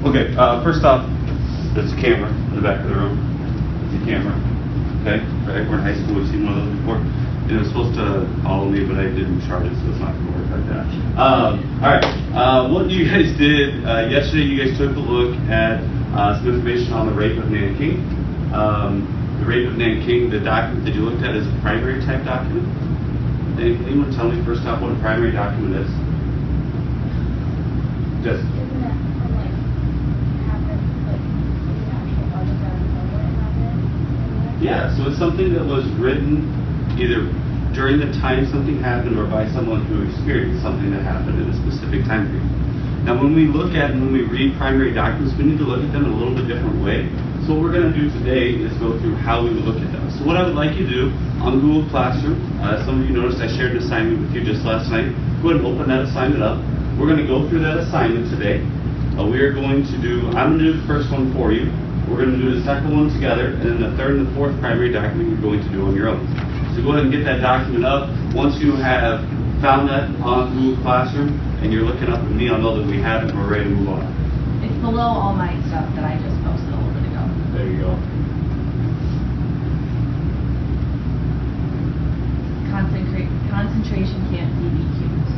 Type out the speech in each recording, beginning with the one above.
Okay, first off, there's a camera in the back of the room. It's a camera. Okay, right? We're in high school, we've seen one of those before. It was supposed to follow me, but I didn't charge it, so it's not going to work like that. Alright, what you guys did, yesterday you guys took a look at some information on the rape of Nanking. The rape of Nanking, the document that you looked at is a primary type document. Anyone tell me first off what a primary document is? Just. Yeah, so it's something that was written either during the time something happened or by someone who experienced something that happened in a specific time period. Now when we look at and when we read primary documents, we need to look at them in a little bit different way. So what we're going to do today is go through how we would look at them. So what I would like you to do on Google Classroom, some of you noticed I shared an assignment with you just last night. Go ahead and open that assignment up. We're going to go through that assignment today. We are going to do, I'm going to do the first one for you. We're going to do the second one together, and then the third and the fourth primary document you're going to do on your own. So go ahead and get that document up. Once you have found that on Google Classroom and you're looking up at me, I'll know that we have it and we're ready to move on. It's below all my stuff that I just posted a little bit ago. There you go. Concentration camp DBQs.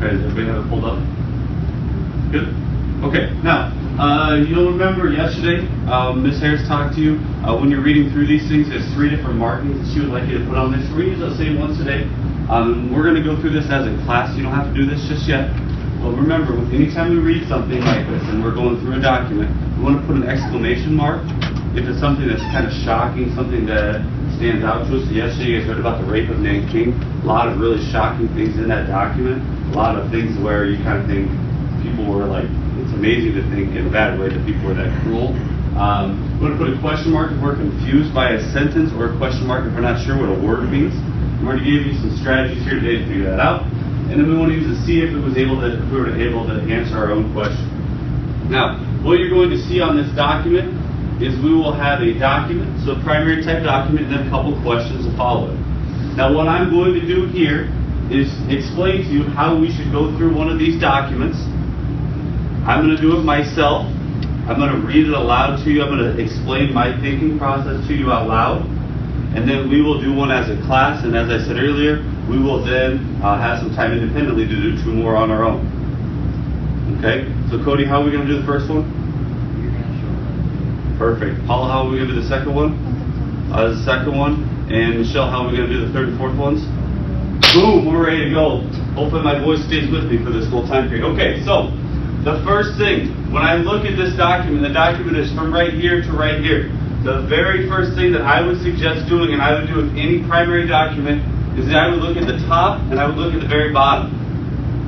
Does everybody have it pulled up? Good? Okay, now, you'll remember yesterday, Ms. Harris talked to you, when you're reading through these things, there's 3 different markings that she would like you to put on this. We're going to use those same ones today. We're going to go through this as a class. You don't have to do this just yet. But remember, anytime we read something like this and we're going through a document, we want to put an exclamation mark if it's something that's kind of shocking, something that stands out to us. So yesterday you guys heard about the rape of Nanking. A lot of really shocking things in that document. A lot of things where you kind of think people were like, it's amazing to think in a bad way that people were that cruel. We're going to put a question mark if we're confused by a sentence, or a question mark if we're not sure what a word means. We're going to give you some strategies here today to figure that out. And then we want to use to see if we were able to answer our own question. Now, what you're going to see on this document is we will have a document, so a primary type document, and then a couple questions to follow it. Now, what I'm going to do here is explain to you how we should go through one of these documents. I'm going to do it myself. I'm going to read it aloud to you. I'm going to explain my thinking process to you out loud. And then we will do one as a class, and as I said earlier, we will then have some time independently to do 2 more on our own. Okay? So Cody, how are we going to do the first one? Perfect. Paula, how are we going to do the second one? The second one. And Michelle, how are we going to do the third and fourth ones? Boom, we're ready to go. Hopefully my voice stays with me for this whole time period. Okay, so the first thing, when I look at this document, the document is from right here to right here. The very first thing that I would suggest doing, and I would do with any primary document, is that I would look at the top and I would look at the very bottom.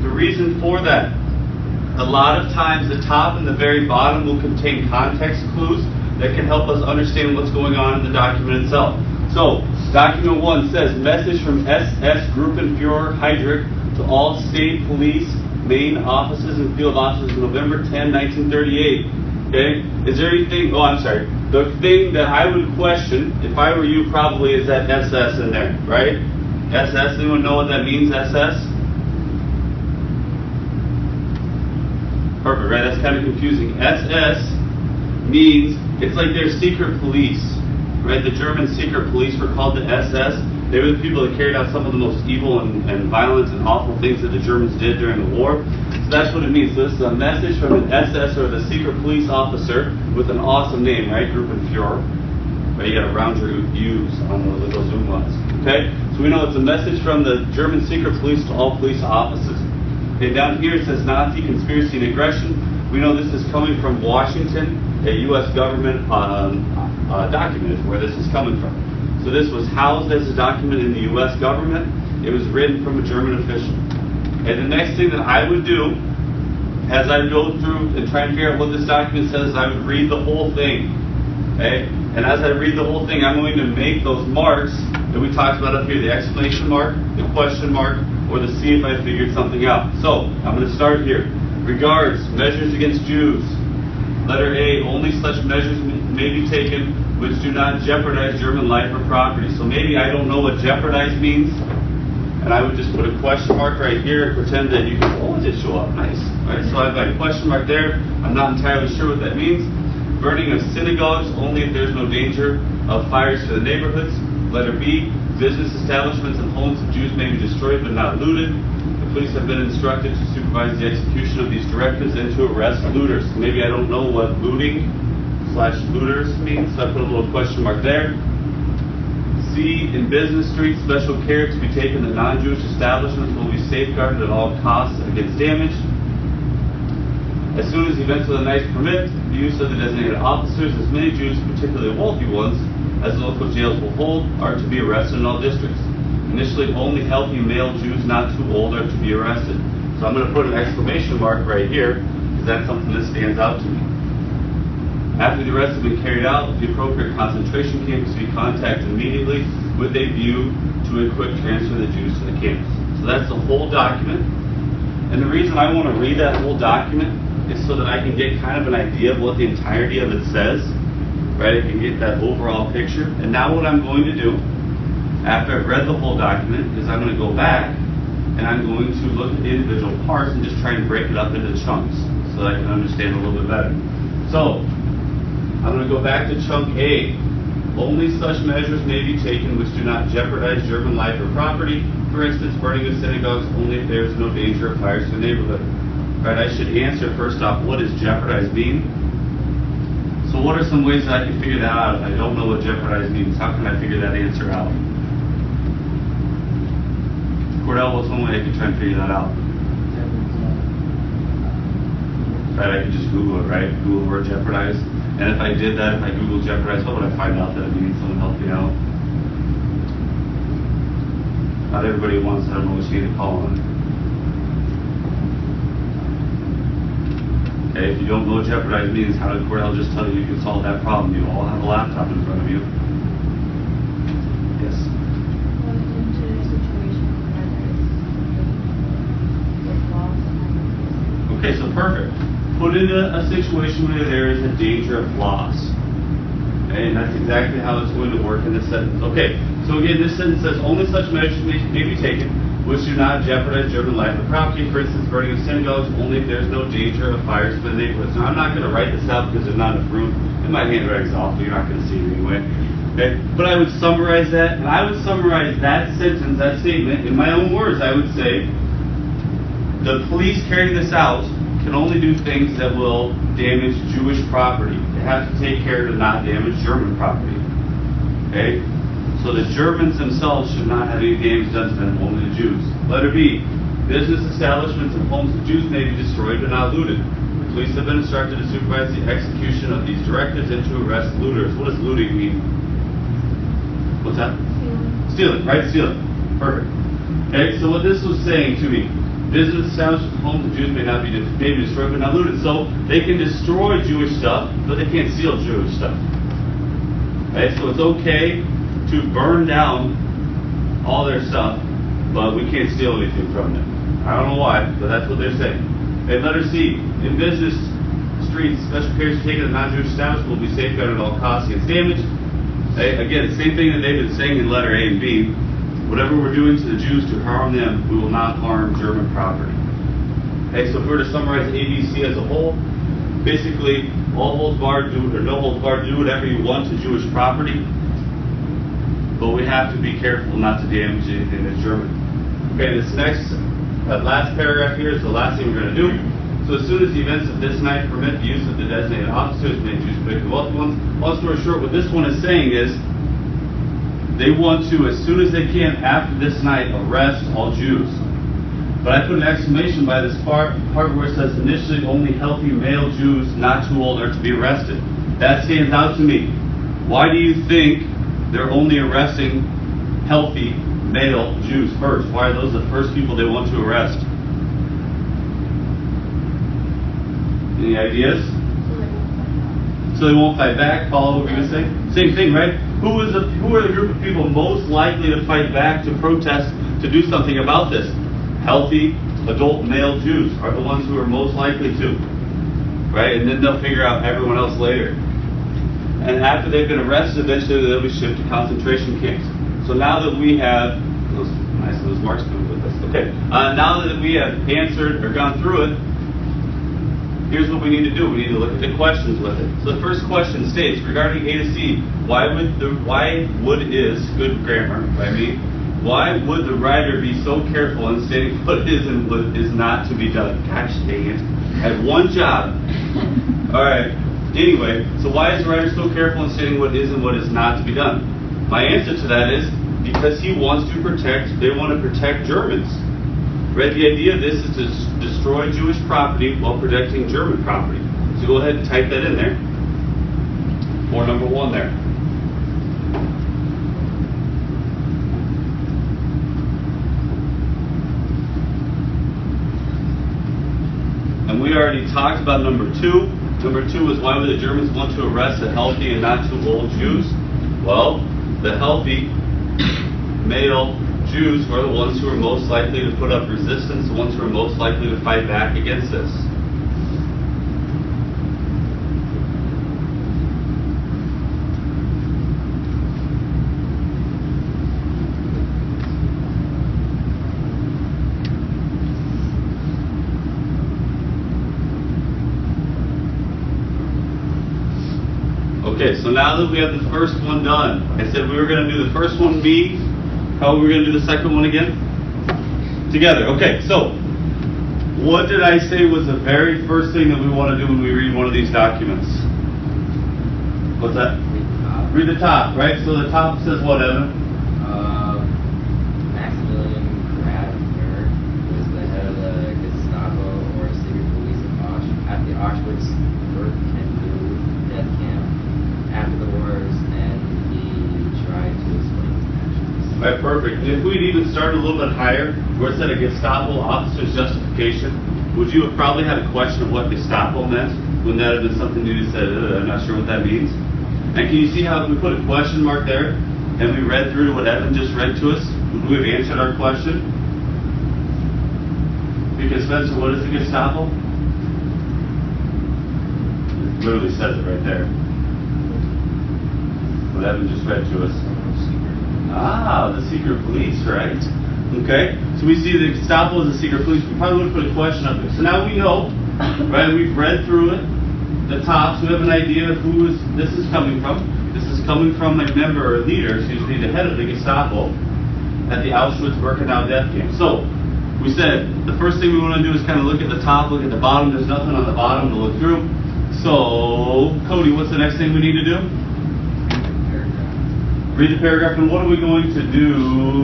The reason for that, a lot of times the top and the very bottom will contain context clues that can help us understand what's going on in the document itself. So, document 1 says, message from SS Gruppenführer Heydrich to all state police main offices and field offices November 10, 1938. Okay? Is there anything, the thing that I would question, if I were you, probably is that SS in there, right? SS, anyone know what that means, SS? Perfect, right? That's kind of confusing. SS means, it's like their secret police, right? The German secret police were called the SS. They were the people that carried out some of the most evil and violent and awful things that the Germans did during the war. So that's what it means. So this is a message from an SS, or the secret police officer, with an awesome name, right? Gruppenführer. Right? You got to round your U's on those umlauts. Okay? So we know it's a message from the German secret police to all police offices. Okay, down here it says Nazi conspiracy and aggression. We know this is coming from Washington, a U.S. government document is where this is coming from. So this was housed as a document in the U.S. government. It was written from a German official. And the next thing that I would do as I go through and try and figure out what this document says, I would read the whole thing. Okay? And as I read the whole thing, I'm going to make those marks that we talked about up here, the exclamation mark, the question mark, or the see if I figured something out. So, I'm going to start here. Regards, measures against Jews. Letter A, only such measures may be taken which do not jeopardize German life or property. So maybe I don't know what jeopardize means, and I would just put a question mark right here and pretend that you can, oh, it did show up, nice. All right, so I've got a question mark there. I'm not entirely sure what that means. Burning of synagogues only if there's no danger of fires to the neighborhoods. Letter B, business establishments and homes of Jews may be destroyed but not looted. The police have been instructed to supervise the execution of these directives and to arrest looters. Maybe I don't know what looting/looters means, so I put a little question mark there. C, in business streets, special care to be taken that non-Jewish establishments will be safeguarded at all costs against damage. As soon as events of the night permit, the use of the designated officers, as many Jews, particularly wealthy ones, as the local jails will hold, are to be arrested in all districts. Initially, only healthy male Jews not too old are to be arrested. So I'm going to put an exclamation mark right here, because that's something that stands out to me. After the arrest has been carried out, the appropriate concentration camp is to be contacted immediately with a view to a quick transfer of the Jews to the camps. So that's the whole document. And the reason I want to read that whole document is so that I can get kind of an idea of what the entirety of it says, right? I can get that overall picture. And now what I'm going to do, after I've read the whole document, is I'm going to go back and I'm going to look at the individual parts and just try and break it up into chunks so that I can understand a little bit better. So, I'm going to go back to chunk A. Only such measures may be taken which do not jeopardize German life or property. For instance, burning of synagogues only if there is no danger of fires to the neighborhood. Right, I should answer first off, what does jeopardize mean? So what are some ways that I can figure that out if I don't know what jeopardize means? How can I figure that answer out? Cordell, what's one way I could try and figure that out? Right, I could just Google it, right? Google the word jeopardize. And if I did that, if I Google jeopardize, what would I find out that it means? Someone help me out. Not everybody wants, I don't know which name to call on. Okay, if you don't know what jeopardize means, how did Cordell just tell you you can solve that problem? You all have a laptop in front of you. Yes? Put into a situation where there's loss. Okay, so perfect. Put into a situation where there is a danger of loss. Okay, and that's exactly how it's going to work in this sentence. Okay, so again, this sentence says, only such measures may be taken which do not jeopardize German life or property. For instance, burning of synagogues only if there's no danger of fires for the neighborhoods. Now, I'm not going to write this out because there's not enough room, and my handwriting's awful. You're not going to see it anyway. Okay? But I would summarize that, and I would summarize that sentence, that statement, in my own words. I would say, the police carrying this out can only do things that will damage Jewish property. They have to take care to not damage German property. Okay? So the Germans themselves should not have any damage done to them, only the Jews. Letter B, business establishments and homes of Jews may be destroyed but not looted. The police have been instructed to supervise the execution of these directives and to arrest looters. What does looting mean? What's that? Stealing, right? Stealing. Perfect. Okay, so what this was saying to me, business establishments and homes of Jews may be destroyed but not looted. So they can destroy Jewish stuff, but they can't steal Jewish stuff. Okay, so it's okay to burn down all their stuff, but we can't steal anything from them. I don't know why, but that's what they're saying. Okay, letter C, in business streets, special care is taken that non-Jewish establishments will be safeguarded at all costs against damage. Okay, again, same thing that they've been saying in letter A and B. Whatever we're doing to the Jews to harm them, we will not harm German property. Okay, so if we were to summarize ABC as a whole, basically, all holds barred, or no holds barred, do whatever you want to Jewish property, but we have to be careful not to damage anything that's German. Okay, this next, last paragraph here is the last thing we're going to do. So as soon as the events of this night permit the use of the designated officers, many Jews, particularly wealthy ones. Long story short, what this one is saying is, they want to, as soon as they can, after this night, arrest all Jews. But I put an exclamation by this part where it says, initially only healthy male Jews not too old are to be arrested. That stands out to me. Why do you think they're only arresting healthy male Jews first? Why are those the first people they want to arrest? Any ideas? So they won't fight back. Follow what we're going to say? Same thing, right? Who are the group of people most likely to fight back, to protest, to do something about this? Healthy, adult male Jews are the ones who are most likely to. Right? And then they'll figure out everyone else later. And after they've been arrested, eventually they'll be shipped to concentration camps. So now that we have, those marks come with us. Okay. Now that we have answered or gone through it, here's what we need to do. We need to look at the questions with it. So the first question states, regarding A to C, why would is good grammar by me? Why would the writer be so careful in stating what is and what is not to be done? Gosh dang it. I had one job. All right. Anyway, so why is the writer so careful in stating what is and what is not to be done? My answer to that is because they want to protect Germans. Right? The idea of this is to destroy Jewish property while protecting German property. So go ahead and type that in there. For number 1 there. And we already talked about number 2. Number 2 is why would the Germans want to arrest the healthy and not too old Jews? Well, the healthy male Jews are the ones who are most likely to put up resistance, the ones who are most likely to fight back against this. Okay, so now that we have the first one done, I said we were going to do the first one B. How are we going to do the second one again? Together. Okay, so what did I say was the very first thing that we want to do when we read one of these documents? What's that? Read the top, right? So the top says what, Evan? Maximilian Grabner was the head of the Gestapo or secret police at the Auschwitz-Birkenau death camp after the wars, and he tried to explain his actions. Right, perfect. And if we'd even started a little bit higher, where it said a Gestapo officer's justification, would you have probably had a question of what Gestapo meant? Wouldn't that have been something you just said, I'm not sure what that means? And can you see how if we put a question mark there, and we read through what Evan just read to us, would we have answered our question? Because Spencer, what is the Gestapo? It literally says it right there. What Evan just read to us. Ah, the secret police, right? Okay, so we see the Gestapo is the secret police. We probably would have put a question up there. So now we know, right? We've read through it, the top, so we have an idea of who this is coming from. This is coming from a member or leader, excuse me, the head of the Gestapo at the Auschwitz-Birkenau death camp. So we said the first thing we want to do is kind of look at the top, look at the bottom. There's nothing on the bottom to look through. So Cody, what's the next thing we need to do? Read the paragraph, and what are we going to do,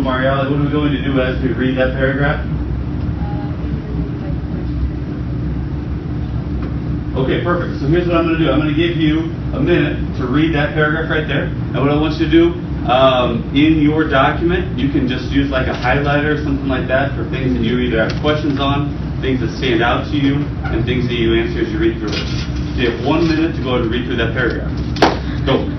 Marielle? What are we going to do as we read that paragraph? Okay, perfect. So here's what I'm going to do. I'm going to give you a minute to read that paragraph right there. And what I want you to do, in your document, you can just use like a highlighter or something like that for things that you either have questions on, things that stand out to you, and things that you answer as you read through it. So you have 1 minute to go ahead and read through that paragraph. Go.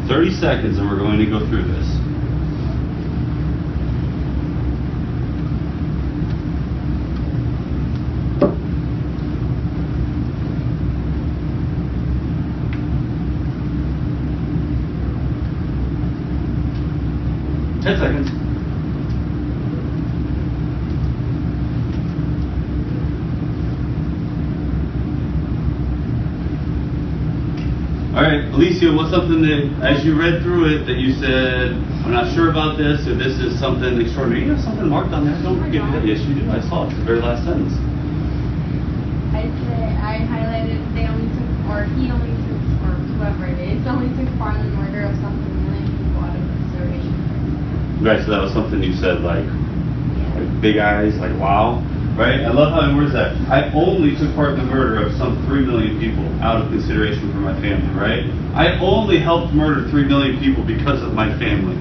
30 seconds and we're going to go through this. Seconds. All right, Alicia, what's something that, as you read through it, that you said, I'm not sure about this, or this is something extraordinary? You have something marked on there. Don't forget that. Yes, you do. I saw it. It's the very last sentence. I'd say I highlighted they only took, or he only took, or whoever it is, only took part in the murder of some 3 million people out of consideration. Right, so that was something you said, like big eyes, like wow. Right? I love how he words that. I only took part in the murder of some 3 million people out of consideration for my family, right? I only helped murder 3 million people because of my family.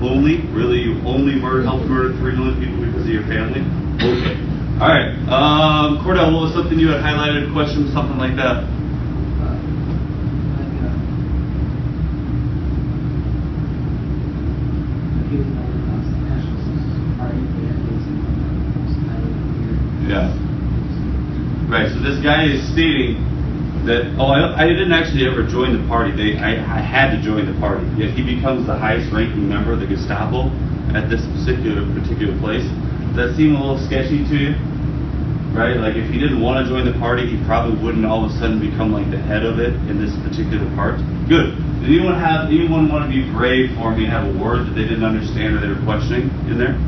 Only? Really? You only helped murder 3 million people because of your family? Okay. All right. Cordell, what was something you had highlighted, a question, something like that? Yeah. Right, so this guy is stating that, I didn't actually ever join the party. I had to join the party. Yet he becomes the highest ranking member of the Gestapo at this particular place. Does that seem a little sketchy to you? Right? Like if he didn't want to join the party, he probably wouldn't all of a sudden become like the head of it in this particular part. Good. Did anyone want to be brave for me and have a word that they didn't understand or they were questioning in there?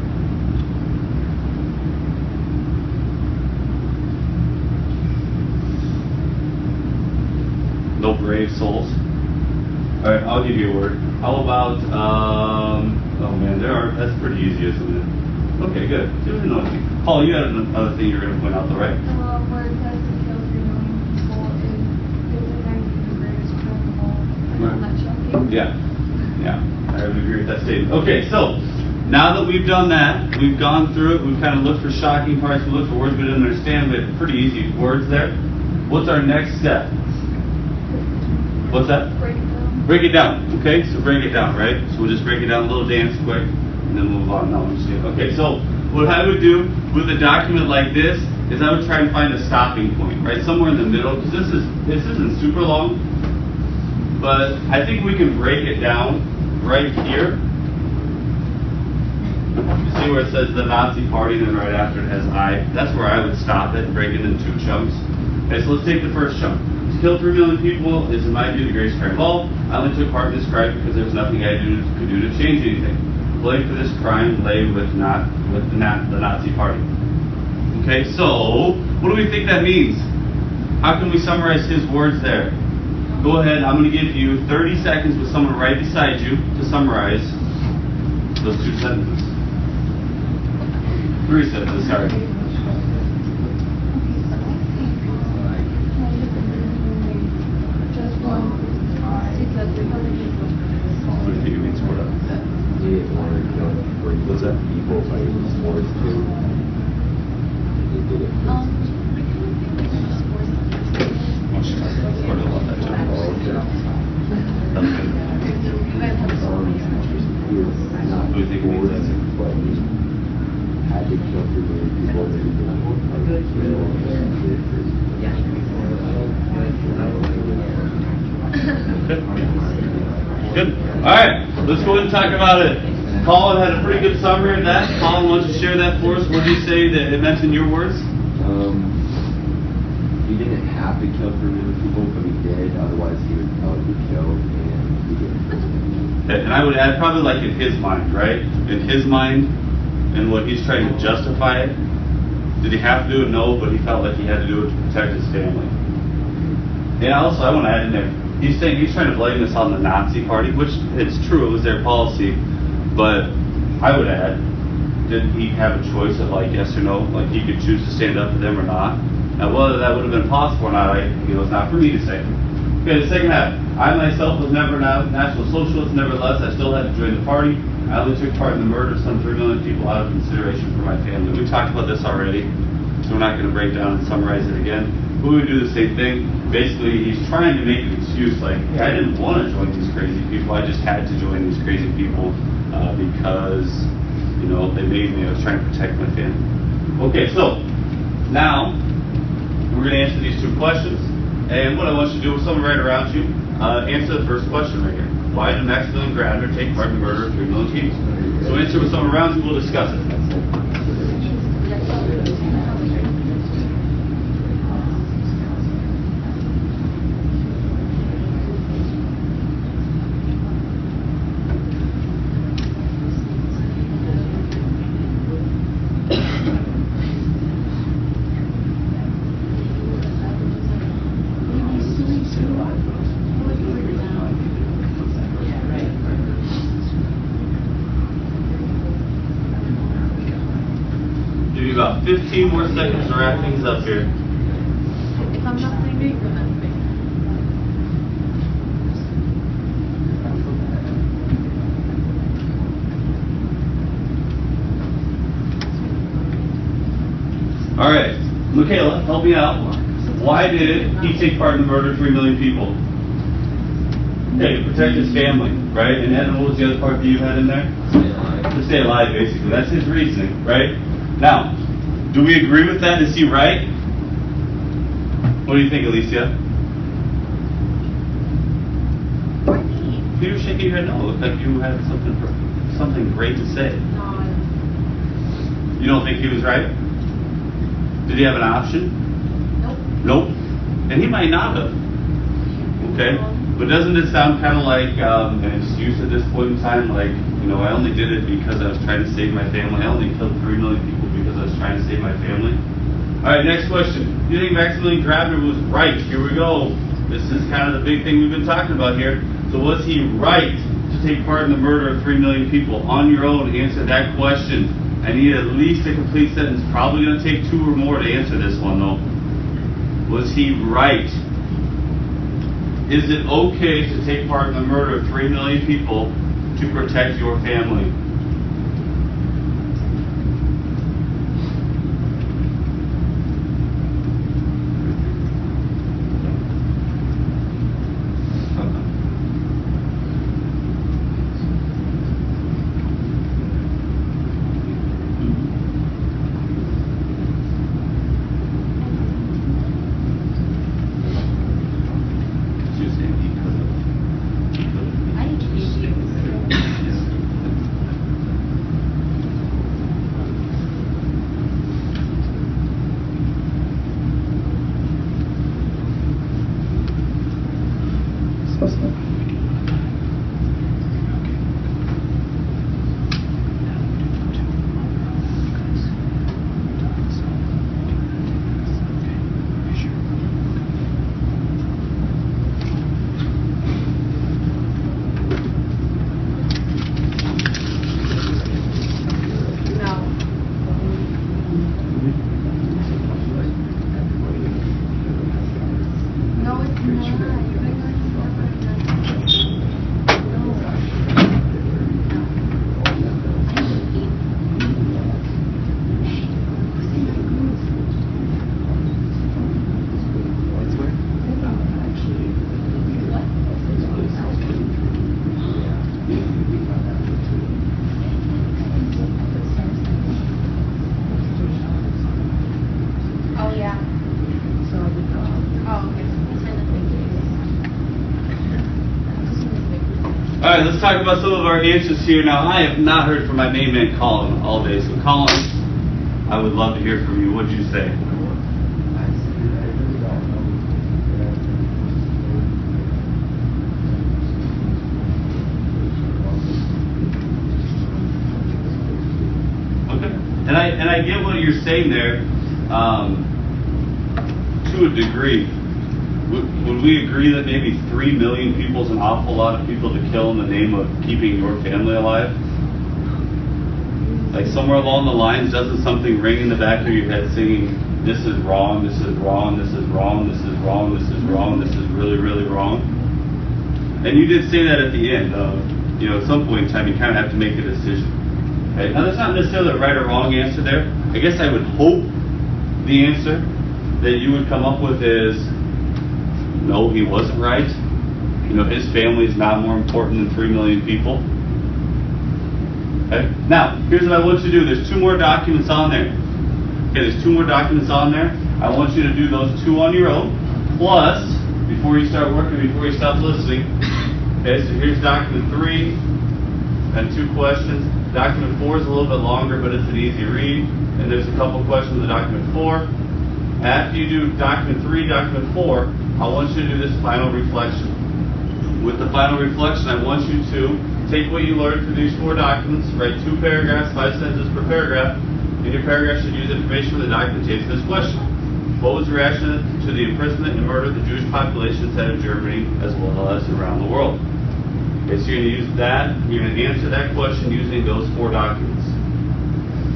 No brave souls. All right, I'll give you a word. How about, oh man, that's pretty easy, isn't it? Okay, good. You didn't know anything. Paul, you had another thing you're going to point out though, right? Where it says to kill 3 million people is the greatest crime of all. I found that shocking. Yeah, I would agree with that statement. Okay, so now that we've done that, we've gone through it, we've kind of looked for shocking parts, we looked for words we didn't understand, we had pretty easy words there. What's our next step? What's that? Break it down. Break it down. Okay, so break it down, right? So we'll just break it down, a little dance quick, and then move on. No, I'm just kidding. Okay, so what I would do with a document like this is I would try and find a stopping point, right? Somewhere in the middle, because this isn't super long, but I think we can break it down right here. You see where it says the Nazi Party, and then right after it has I. That's where I would stop it and break it into 2 chunks. Okay, so let's take the first chunk. To kill 3 million people is, in my view, the greatest crime of all. I only took part in this crime because there was nothing I could do to change anything. Blame for this crime lay with the Nazi Party. Okay, so what do we think that means? How can we summarize his words there? Go ahead, I'm going to give you 30 seconds with someone right beside you to summarize those 2 sentences. 3 sentences, sorry. What do you think it means, Cordell? What's that? People by sports too. They did it. Cordell love that too. What do you think it means? Had to kill 3 million people. Good. All right, let's go ahead and talk about it. Colin had a pretty good summary of that. Colin, why don't you share that for us? What did you say that it meant in your words? He didn't have to kill 3 million people, but he did. Otherwise, he would probably be killed, and he did. And I would add probably like in his mind, right? In his mind, and what he's trying to justify it. Did he have to do it? No, but he felt like he had to do it to protect his family. And also, I want to add in there, he's saying he's trying to blame this on the Nazi Party, which it's true, it was their policy, but I would add, did he have a choice of like yes or no, like he could choose to stand up to them or not? Now whether that would have been possible or not, it's not for me to say. Okay, the second half, I myself was never a National Socialist, nevertheless I still had to join the party. I only took part in the murder of some 3 million people out of consideration for my family. We talked about this already, so we're not going to break down and summarize it again. But we would do the same thing. Basically, he's trying to make an excuse like, hey, I didn't want to join these crazy people. I just had to join these crazy people because, they made me. I was trying to protect my family. Okay, so now we're going to answer these 2 questions. And what I want you to do with someone right around you, answer the first question right here. Why did Maximilian Grandner take part in the murder of 3 million people? So answer with someone around you. We'll discuss it. Stay alive. Give you about 15 more seconds to wrap things up here. If I'm not sleeping, then I'm sleeping. All right, Michaela, help me out. Why did he take part in the murder of 3 million people? Okay, to protect his family, right? And then what was the other part that you had in there? Stay alive. To stay alive, basically. That's his reasoning, right? Now, do we agree with that? Is he right? What do you think, Alicia? You were shaking your head no. It looked like you had something great to say. No, You don't think he was right? Did he have an option? nope. Nope. And he might not have. Okay. But doesn't it sound kind of like an excuse at this point in time? Like, I only did it because I was trying to save my family. I only killed 3 million people because I was trying to save my family. All right, next question. Do you think Maximilian Grabner was right? Here we go. This is kind of the big thing we've been talking about here. So was he right to take part in the murder of 3 million people? On your own, answer that question. I need at least a complete sentence. Probably going to take 2 or more to answer this one, though. Was he right? Is it okay to take part in the murder of 3 million people to protect your family? All right, let's talk about some of our answers here. Now, I have not heard from my main man, Colin, all day. So, Colin, I would love to hear from you. What'd you say? Okay. And I get what you're saying there, to a degree. Would we agree that maybe 3 million people is an awful lot of people to kill in the name of keeping your family alive? Like somewhere along the lines, doesn't something ring in the back of your head singing, this is wrong, this is wrong, this is wrong, this is wrong, this is wrong, this is really, really wrong? And you did say that at the end of, at some point in time, you kind of have to make a decision. Okay? Now, that's not necessarily a right or wrong answer there. I guess I would hope the answer that you would come up with is, no, he wasn't right. His family is not more important than 3 million people. Okay? Now, here's what I want you to do. There's 2 more documents on there. Okay, there's 2 more documents on there. I want you to do those 2 on your own. Plus, before you start working, before you stop listening. Okay, so here's document 3 and 2 questions. Document 4 is a little bit longer, but it's an easy read. And there's a couple questions in document 4. After you do document 3, document 4, I want you to do this final reflection. With the final reflection, I want you to take what you learned through these 4 documents, write 2 paragraphs, 5 sentences per paragraph, and your paragraph should use information from the document to answer this question. What was the reaction to the imprisonment and murder of the Jewish population inside of Germany as well as around the world? Okay, so you're going to use that, you're going to answer that question using those 4 documents.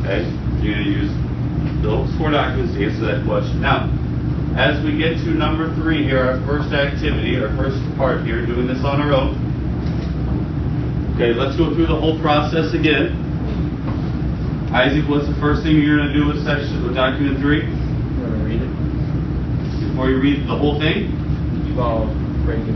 Okay, you're going to use those 4 documents to answer that question. Now, as we get to number 3 here, our first activity, our first part here, doing this on our own. Okay, let's go through the whole process again. Isaac, what's the first thing you're going to do with document 3? I'm gonna read it. Before you read the whole thing? You've all break it.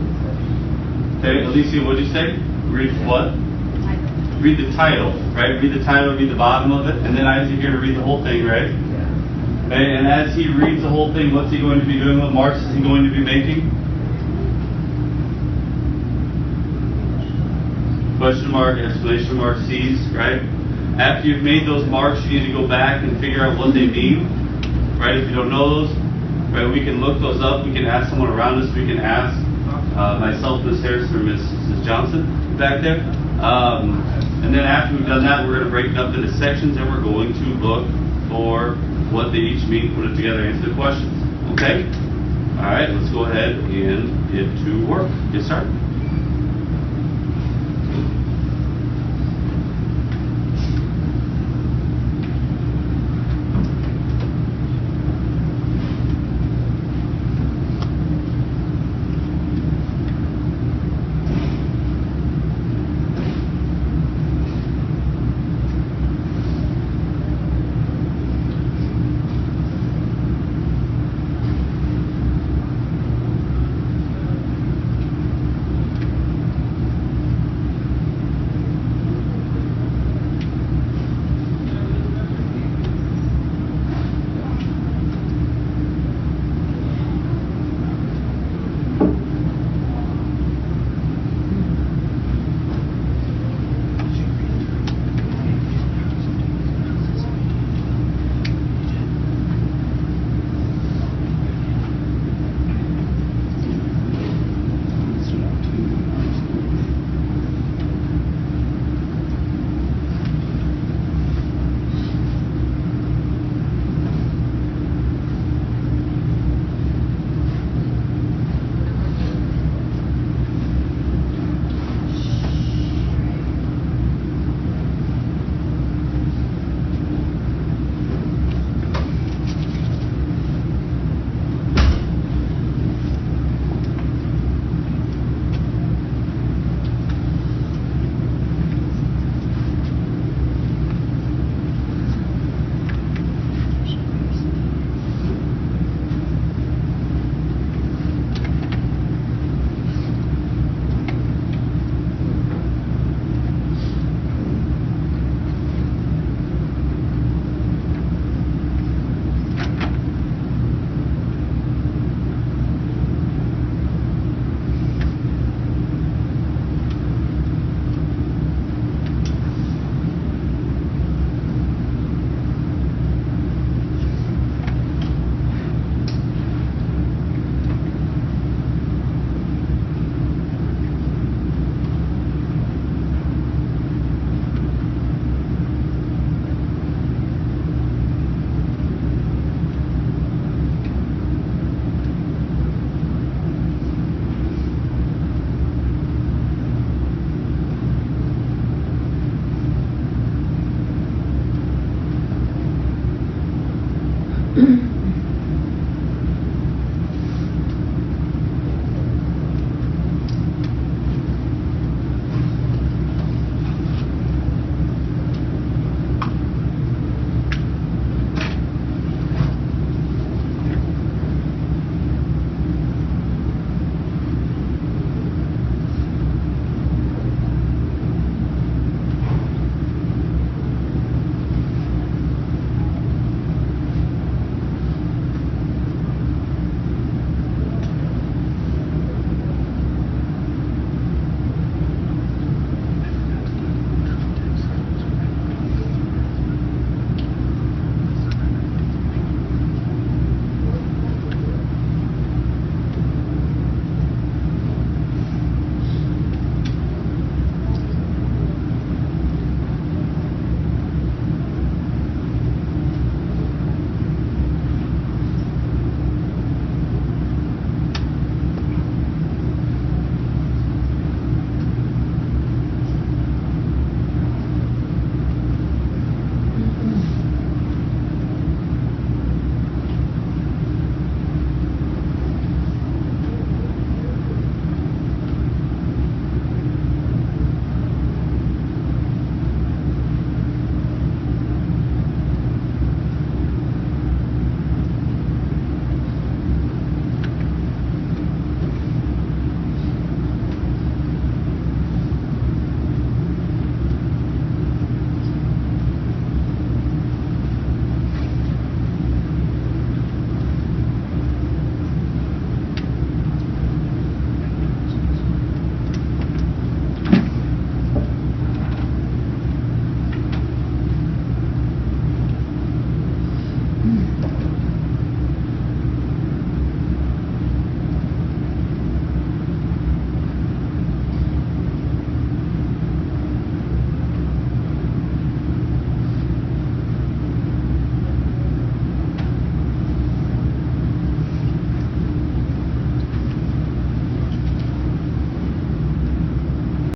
Okay, Alicia, what did you say? Read what? Title. Read the title, right? Read the title, read the bottom of it, and then Isaac, you're going to read the whole thing, right? Yeah. Okay, and as he reads the whole thing, what's he going to be doing? What marks is he going to be making? Question mark, exclamation mark, C's, right? After you've made those marks, you need to go back and figure out what they mean, right? If you don't know those, right, we can look those up. We can ask someone around us. We can ask myself, Ms. Harrison, or Mrs. Johnson back there. And then after we've done that, we're going to break it up into sections, and we're going to look for what they each mean, put it together, answer the questions. Okay? All right, let's go ahead and get to work. Get started.